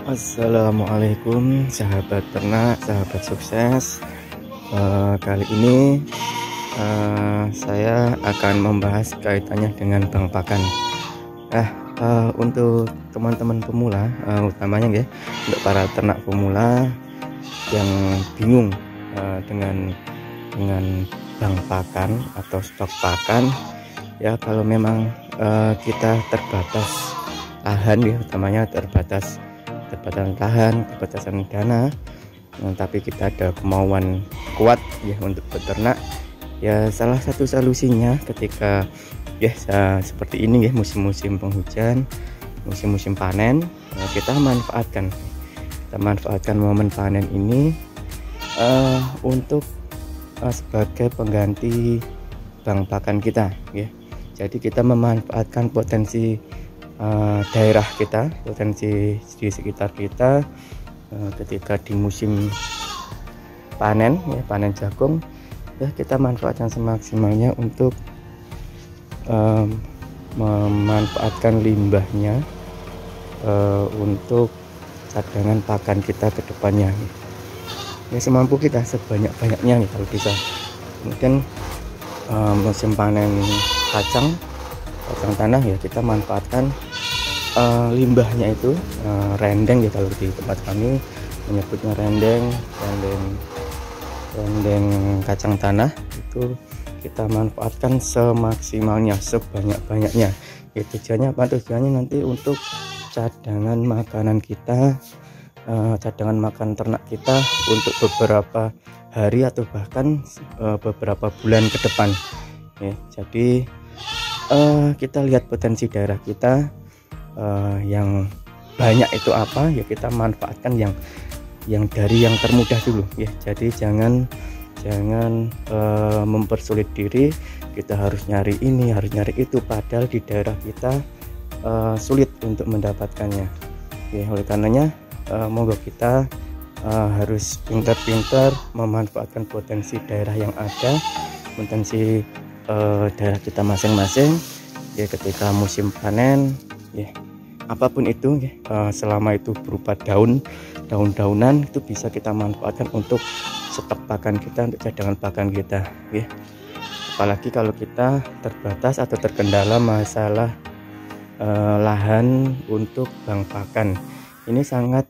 Assalamualaikum sahabat ternak, sahabat sukses. Kali ini saya akan membahas kaitannya dengan bank pakan. Untuk teman-teman pemula, utamanya ya, untuk para ternak pemula yang bingung dengan bank pakan atau stok pakan, ya kalau memang kita terbatas lahan ya, utamanya terbatasan lahan, terbatasan dana, tapi kita ada kemauan kuat ya untuk beternak. Ya salah satu solusinya ketika ya seperti ini ya, musim-musim penghujan, musim-musim panen, kita manfaatkan momen panen ini untuk sebagai pengganti bank pakan kita ya. Jadi kita memanfaatkan potensi daerah kita, potensi di sekitar kita ketika di musim panen ya, panen jagung ya, kita manfaatkan semaksimalnya untuk memanfaatkan limbahnya untuk cadangan pakan kita ke depannya ya, semampu kita, sebanyak-banyaknya nih kalau bisa. Mungkin musim panen kacang tanah ya, kita manfaatkan limbahnya itu, rendeng ya, kalau di tempat kami menyebutnya rendeng kacang tanah, itu kita manfaatkan semaksimalnya, sebanyak-banyaknya ya. Tujuannya apa? Tujuannya nanti untuk cadangan makanan kita, cadangan makan ternak kita untuk beberapa hari atau bahkan beberapa bulan ke depan ya. Jadi kita lihat potensi daerah kita yang banyak itu apa ya, kita manfaatkan yang dari yang termudah dulu ya. Jadi jangan mempersulit diri, kita harus nyari ini, harus nyari itu, padahal di daerah kita sulit untuk mendapatkannya ya. Oleh karenanya monggo kita harus pintar-pintar memanfaatkan potensi daerah yang ada, potensi daerah kita masing-masing ya. Ketika musim panen ya, apapun itu ya, selama itu berupa daun-daunan, itu bisa kita manfaatkan untuk stok pakan kita, untuk cadangan pakan kita ya. Apalagi kalau kita terbatas atau terkendala masalah lahan untuk bank pakan, ini sangat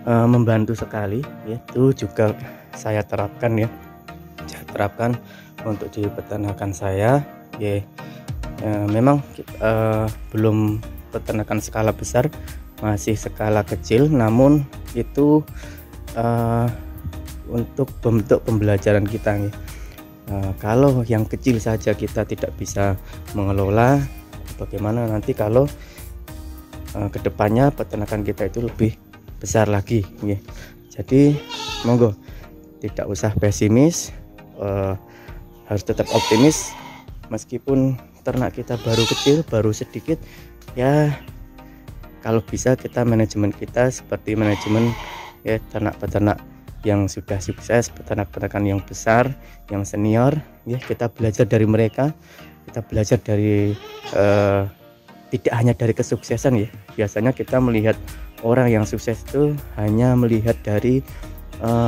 membantu sekali ya. Itu juga saya terapkan ya, untuk di peternakan saya ya. Memang belum peternakan skala besar, masih skala kecil, namun itu untuk bentuk pembelajaran kita ya. Kalau yang kecil saja kita tidak bisa mengelola, bagaimana nanti kalau kedepannya peternakan kita itu lebih besar lagi ya. Jadi monggo tidak usah pesimis, harus tetap optimis. Meskipun ternak kita baru kecil, baru sedikit ya, kalau bisa kita manajemen kita seperti manajemen ya ternak-peternak yang sudah sukses, peternak-peternakan yang besar, yang senior ya. Kita belajar dari mereka, kita belajar dari tidak hanya dari kesuksesan ya. Biasanya kita melihat orang yang sukses itu hanya melihat dari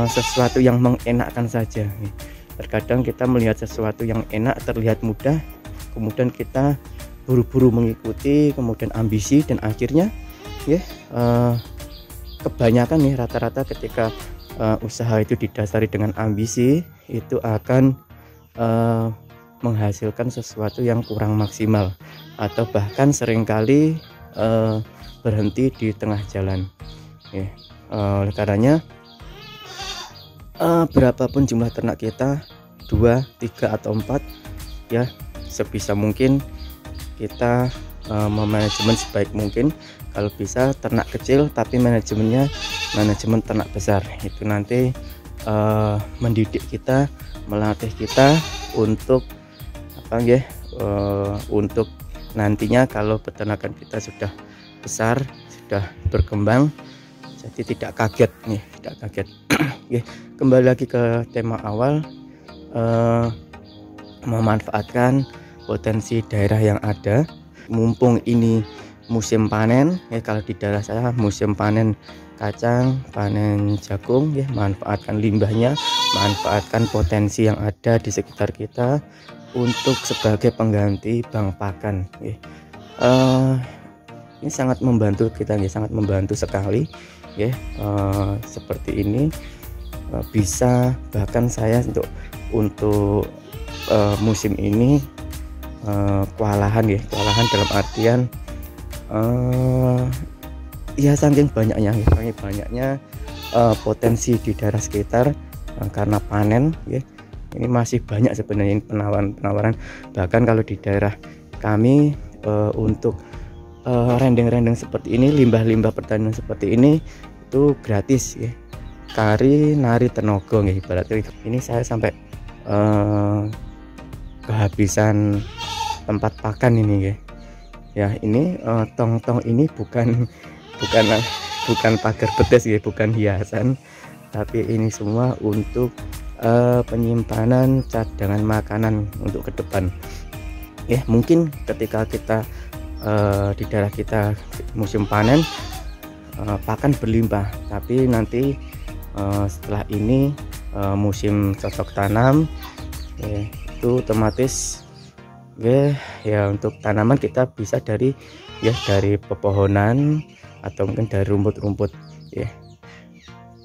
sesuatu yang mengenakkan saja ya. Terkadang kita melihat sesuatu yang enak, terlihat mudah, kemudian kita buru-buru mengikuti, kemudian ambisi, dan akhirnya ya kebanyakan nih rata-rata ketika usaha itu didasari dengan ambisi, itu akan menghasilkan sesuatu yang kurang maksimal, atau bahkan seringkali berhenti di tengah jalan ya. Oleh karenanya berapapun jumlah ternak kita, 2, 3 atau 4 ya, sebisa mungkin kita memanajemen sebaik mungkin. Kalau bisa ternak kecil tapi manajemennya manajemen ternak besar, itu nanti mendidik kita, melatih kita untuk apa ya, untuk nantinya kalau peternakan kita sudah besar, sudah berkembang, jadi tidak kaget nih, tidak kaget. Ya, kembali lagi ke tema awal, memanfaatkan potensi daerah yang ada, mumpung ini musim panen ya. Kalau di daerah saya musim panen kacang, panen jagung ya, manfaatkan limbahnya, manfaatkan potensi yang ada di sekitar kita untuk sebagai pengganti bang pakan ya. Ini sangat membantu kita ya, sangat membantu sekali ya. Seperti ini bisa, bahkan saya untuk musim ini kewalahan ya, kewalahan dalam artian ya saking banyaknya potensi di daerah sekitar karena panen ya. Ini masih banyak sebenarnya penawaran, bahkan kalau di daerah kami untuk rendeng-rendeng seperti ini, limbah-limbah pertanian seperti ini itu gratis ya. Kari nari tenaga ya, ibaratnya ini saya sampai kehabisan tempat pakan ini ya. Ya ini tong-tong ini bukan pagar betes ya, bukan hiasan, tapi ini semua untuk penyimpanan cadangan makanan untuk ke depan ya. Mungkin ketika kita di daerah kita musim panen pakan berlimpah, tapi nanti setelah ini musim cocok tanam ya, itu otomatis ya untuk tanaman kita bisa dari pepohonan atau mungkin dari rumput-rumput ya.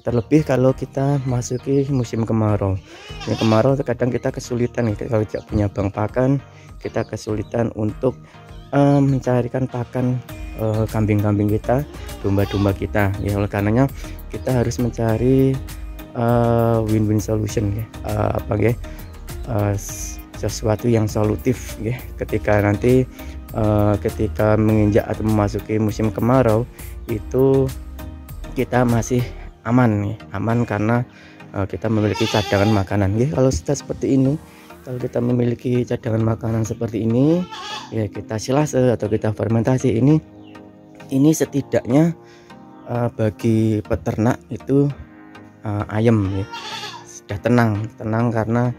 Terlebih kalau kita masuki musim kemarau. Ini kemarau terkadang kita kesulitan ya, kalau tidak punya bang pakan kita kesulitan untuk mencarikan pakan kambing-kambing kita, domba-domba kita ya. Oleh karenanya kita harus mencari win-win solution ya, sesuatu yang solutif ya. Ketika nanti ketika menginjak atau memasuki musim kemarau itu kita masih aman ya, aman karena kita memiliki cadangan makanan ya. Kalau kita seperti ini, kalau kita memiliki cadangan makanan seperti ini ya, kita silase atau kita fermentasi ini setidaknya bagi peternak itu ayam ya, sudah tenang karena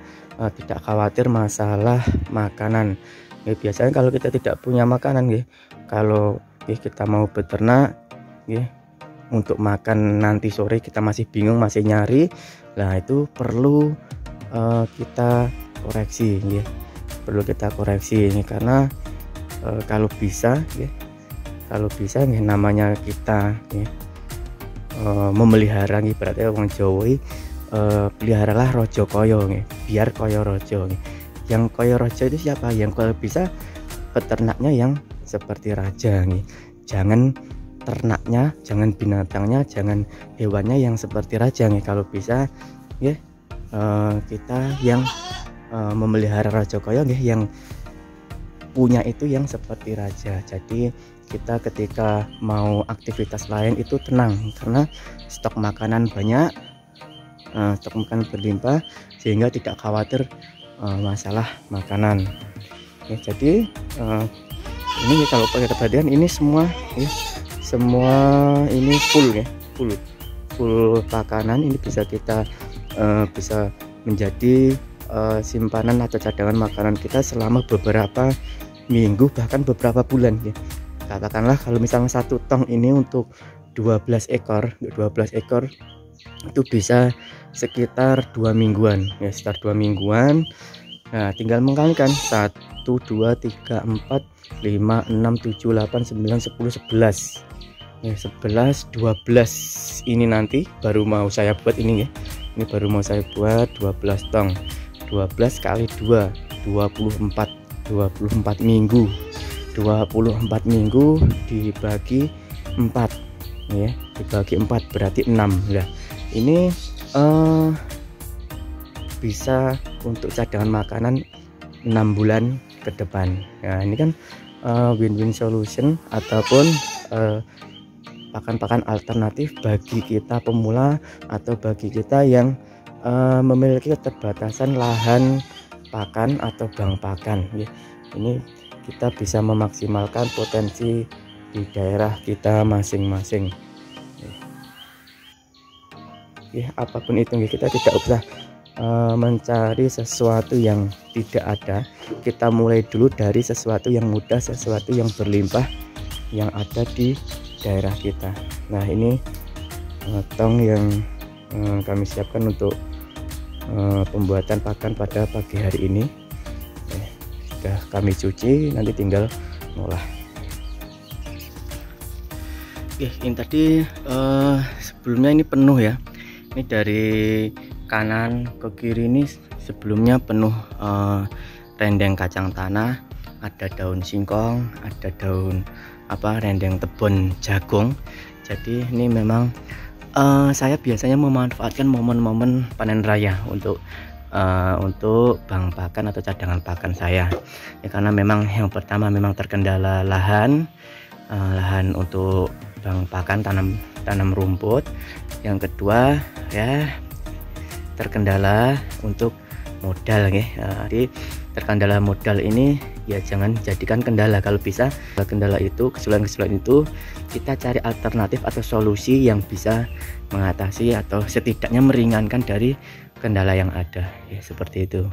tidak khawatir masalah makanan ya. Biasanya kalau kita tidak punya makanan ya, kalau kita mau beternak ya, untuk makan nanti sore kita masih bingung, masih nyari, nah itu perlu kita koreksi ya, perlu kita koreksi ini karena kalau bisa ya, namanya kita ya, memelihara nih, berarti orang Jawa peliharalah rojo koyo nih, biar koyo rojo nih. Yang koyo rojo itu siapa? Yang kalau bisa peternaknya yang seperti raja nih. Jangan ternaknya, jangan binatangnya, jangan hewannya yang seperti raja nih. Kalau bisa ya kita yang memelihara rojo koyo nih, yang punya itu yang seperti raja. Jadi kita ketika mau aktivitas lain itu tenang karena stok makanan banyak, stok makanan berlimpah, sehingga tidak khawatir masalah makanan ya. Jadi ini ya, kalau pakai kebagian ini semua ya, semua ini full ya, full makanan. Ini bisa kita bisa menjadi simpanan atau cadangan makanan kita selama beberapa minggu, bahkan beberapa bulan ya. Katakanlah kalau misalnya 1 tong ini untuk 12 ekor itu bisa sekitar 2 mingguan ya, sekitar 2 mingguan. Nah tinggal mengkalikan 1 2 3 4 5 6 7 8 9 10 11 ya, 11 12 ini nanti baru mau saya buat ini ya. Ini baru mau saya buat 12 tong, 12 kali 2 24 minggu, 24 minggu dibagi 4 ya, dibagi 4 berarti 6 lah. Ini bisa untuk cadangan makanan 6 bulan ke depan. Nah ini kan win-win solution ataupun pakan-pakan alternatif bagi kita pemula atau bagi kita yang memiliki keterbatasan lahan pakan atau bang pakan ya. Ini kita bisa memaksimalkan potensi di daerah kita masing-masing ya. Apapun itu ya, kita tidak usah mencari sesuatu yang tidak ada. Kita mulai dulu dari sesuatu yang mudah, sesuatu yang berlimpah yang ada di daerah kita. Nah, ini tong yang kami siapkan untuk pembuatan pakan pada pagi hari ini. Sudah kami cuci, nanti tinggal ngolah. Oke, ini tadi sebelumnya ini penuh ya. Ini dari kanan ke kiri ini sebelumnya penuh rendeng kacang tanah, ada daun singkong, ada daun rendeng tebon jagung. Jadi ini memang saya biasanya memanfaatkan momen-momen panen raya untuk bahan pakan atau cadangan pakan saya ya, karena memang yang pertama memang terkendala lahan untuk bahan pakan tanam rumput. Yang kedua ya terkendala untuk modal ya. Jadi terkendala modal ini ya jangan jadikan kendala. Kalau bisa kendala itu, kesulitan itu, kita cari alternatif atau solusi yang bisa mengatasi atau setidaknya meringankan dari kendala yang ada ya, seperti itu.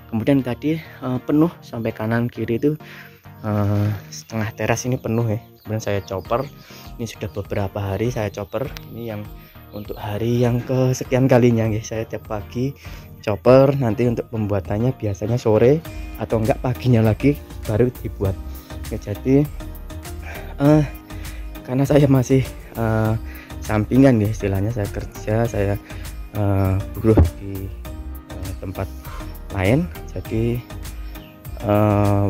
Kemudian tadi penuh sampai kanan kiri itu setengah teras ini penuh ya. Kemudian saya chopper, ini sudah beberapa hari saya chopper. Ini yang untuk hari yang kesekian kalinya ya, saya tiap pagi chopper. Nanti untuk pembuatannya biasanya sore atau enggak paginya lagi baru dibuat ya. Jadi karena saya masih sampingan ya istilahnya, saya kerja, saya buruh di tempat lain, jadi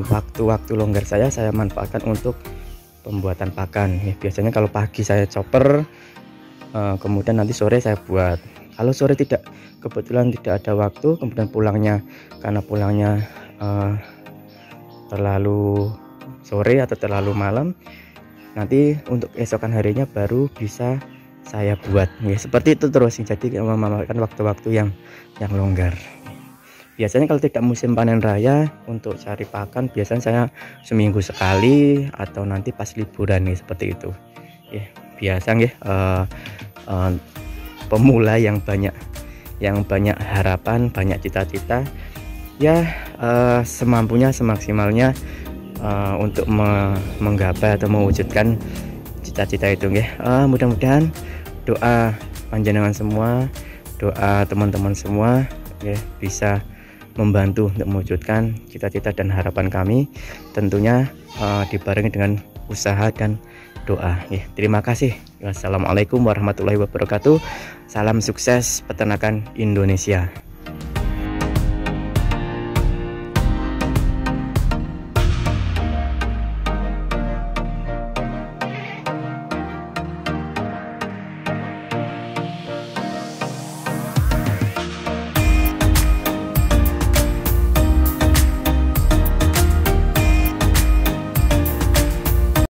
waktu-waktu longgar saya manfaatkan untuk pembuatan pakan ya. Biasanya kalau pagi saya chopper, kemudian nanti sore saya buat. Kalau sore kebetulan tidak ada waktu, kemudian karena pulangnya terlalu sore atau terlalu malam, nanti untuk esokan harinya baru bisa saya buat ya, seperti itu terus. Jadi memakan waktu-waktu yang longgar. Biasanya kalau tidak musim panen raya, untuk cari pakan biasanya saya seminggu sekali atau nanti pas liburan nih, seperti itu ya. Biasa ya pemula yang banyak harapan, banyak cita-cita ya, semampunya semaksimalnya untuk menggapai atau mewujudkan cita-cita itu ya. Mudah-mudahan doa panjenengan semua, doa teman-teman semua ya, bisa membantu untuk mewujudkan cita-cita dan harapan kami, tentunya dibarengi dengan usaha dan doa ya. Terima kasih. Wassalamualaikum warahmatullahi wabarakatuh. Salam sukses peternakan Indonesia.